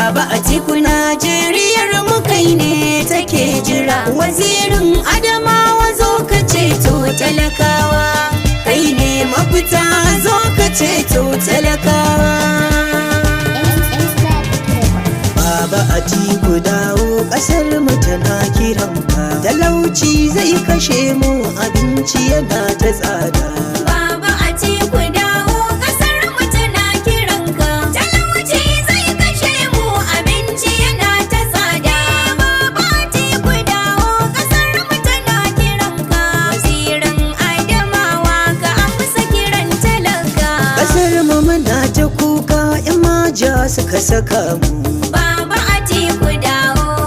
Baba Atiku Najeriyar mu kai ne take jira. Wazirin Adamawa zo ka ceto talakawa, kai ne mafita zo ka ceto talakawa. Baba Atiku dawo ƙasar mu tana kiranka, talauci zai kashe mu abinci yana ta tsada. Baba Atiku dawo ƙasar mu tana kiranka, talauci zai kashe mu abinci yana ta tsada. Baba Atiku dawo ƙasar mu tana kiranka, wazirin Adamawa ka amsa kiran talaka. Ƙasar mu muna ta kuka 'yan maja suka saka mu,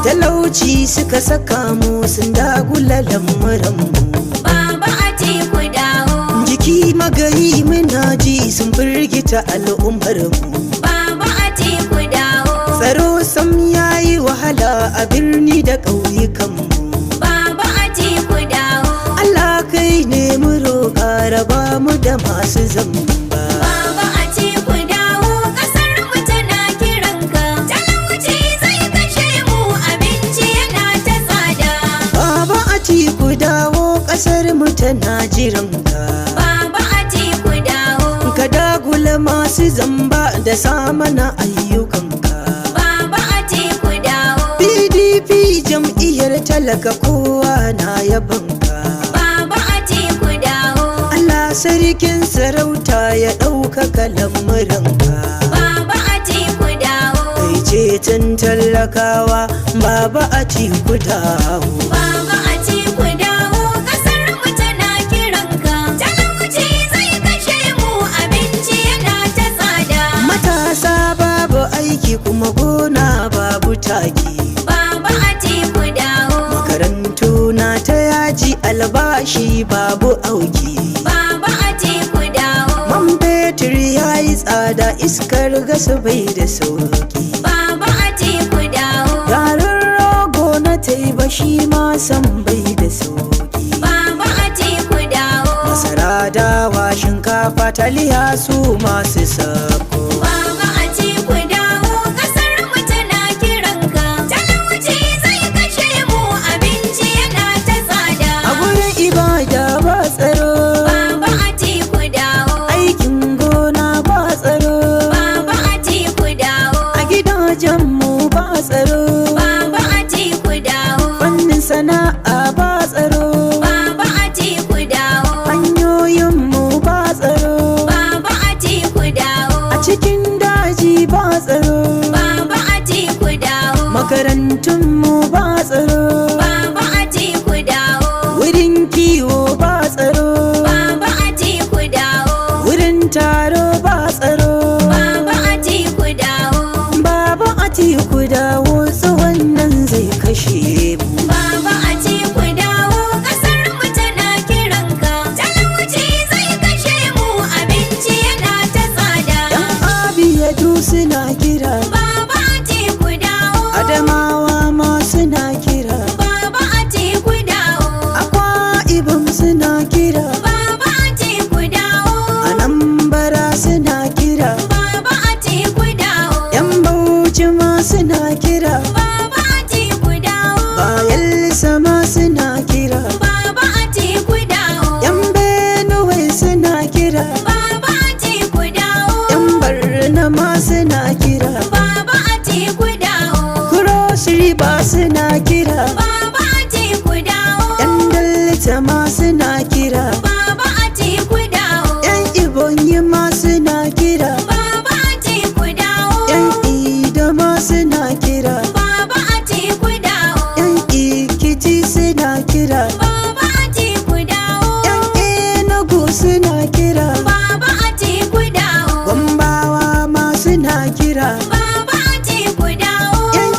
talauci suka saka mu sun dagula lamuranmu. Baba Atiku dawo, jiki magayi muna ji sun firgita al'ummarmu. Baba Atiku dawo, tsaro sam yayi wahala a birni da ƙauyukanmu. Baba Atiku dawo, Allah kai ne mu roƙa raba mu da masu zamba. Baba Atiku dawo ƙasar mu tana kiranka, talauci zai kashe mu abinci yana ta tsada. Baba Atiku dawo ƙasar mu tana jiranka. Baba Atiku dawo, ka dagula masu zamba da samana ayyukanka. Baba Atiku dawo, PDP jam'iyyar talaka kowa na yabanka. Baba Atiku dawo, Allah sarkin sarauta ya ɗaukaka lamuranka. Baba Atiku dawo, kai ceton talakawa Baba Atiku dawo. Baba Atiku dawo ƙasar mu tana kiranka, talauci zai kashe mu abinci yana ta tsada. Matasa babu aiki kuma gona babu taki. Baba Atiku dawo, Makarantu na ta yaji albashi babu auki. Baba Atiku dawo, Man fetur yayi tsada iskar gas bai da sauki. Baba Atiku dawo, Garin rogo na taiba shi ma san bai da sauki. Baba Atiku dawo, Masara dawa shinkafa taliya su masu sako. Baba Atiku dawo ƙasar mu tana kiranka, talauci zai kashe mu abinci yana ta tsada. A gurin ibada ba tsaro, Baba Atiku dawo, aikin gona ba tsaro, Baba Atiku dawo, a gidajen mu ba tsaro, Baba Atiku dawo, fannin sana'a ba tsaro, Baba Atiku dawo, hanyoyin mu ba tsaro, Baba Atiku dawo, a cikin daji ba tsaro, Baba Atiku dawo, makarantun mu ba tsaro, Baba Atiku dawo, wurin kiwo ba tsaro, Baba Atiku dawo, wurin taro ba tsaro. Baba Atiku dawo, Baba Atiku dawo tsohon nan zai kashe mu. Baba Atiku dawo ƙasar mu tana kiranka, talauci zai kashe mu abinci yana ta tsada. Yan abiyadu suna kira, Baba Atiku dawo, Adamawa ma suna kira, Baba Atiku dawo, Akwa Ibom suna kira, Baba Atiku dawo, Anambra suna kira, Baba Atiku dawo, Yan Bauchi ma suna kira, Baba Atiku dawo, Bayelsa ma suna kira, Baba Atiku dawo, Yan Benue suna kira, Baba Atiku dawo, Yan Barna ma suna kira, Baba Atiku dawo, Cross River suna kira, Baba Atiku dawo, Yan Delta ma suna kira, Baba Atiku dawo, Yan Ebonyi ma suna kira, Baba Atiku dawo, Yan Ido ma suna kira, Baba Atiku dawo, Yan Ikiti suna kira, Baba Atiku dawo, Yan Enugu suna kira, Baba Atiku dawo, Gombawa ma suna kira, Baba Atiku dawo, Yan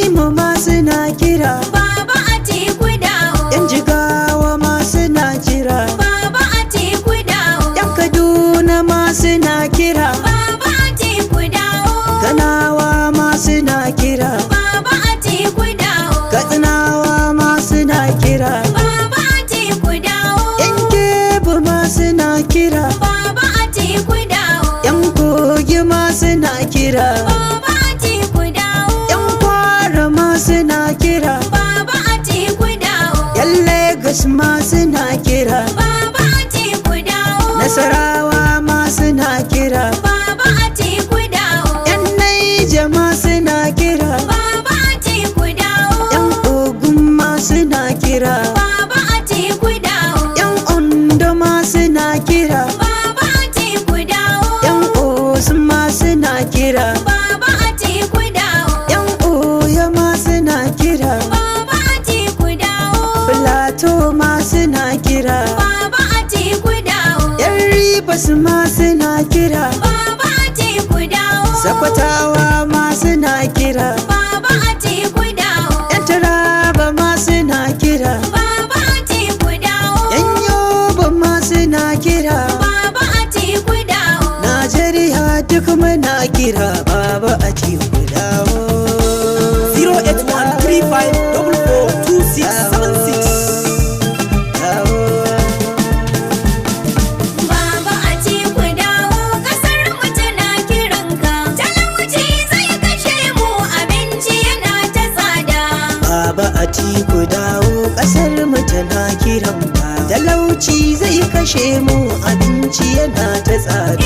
Imo ma suna kira, Baba Atiku dawo, Yan Jigawa ma suna kira, Baba Atiku dawo, Yan Kaduna ma suna kira, Baba Atiku dawo, Kanawa ma suna kira, Baba Atiku dawo, Katsinawa ma suna kira, Baba Atiku dawo, Yan Kebbi ma suna kira, Baba Atiku dawo, Yan Kogi ma suna kira, Baba Atiku dawo, Lagos ma suna kira, Baba Atiku dawo. Nasarawa ma suna kira, Baba Atiku dawo. yan Naija ma suna kira, Baba Atiku dawo. yan Ogun ma suna kira, Baba Atiku dawo. yan Ondo ma suna kira, Baba Atiku dawo. yan Osun ma suna kira, Baba Atiku dawo. yan Oyo ma suna kira, Baba Atiku dawo. Plateau ma suna kira, Baba Atiku dawo. yan Rivers ma suna kira, Baba Atiku dawo. Sokotawa ma suna kira, Baba Atiku dawo. yan Taraba ma suna kira, Baba Atiku dawo. yan Yobe ma suna kira, Baba Atiku dawo. Najeriya duk muna kira, Baba Atiku dawo. 08135442676. Baba Atiku dawo, ƙasar mu tana kiranka. Talauci zai kashe mu, abinci yana ta tsada. Baba Atiku dawo, ƙasar mu tana kiran ka. Talauci zai kashe mu, abinci yana ta tsada.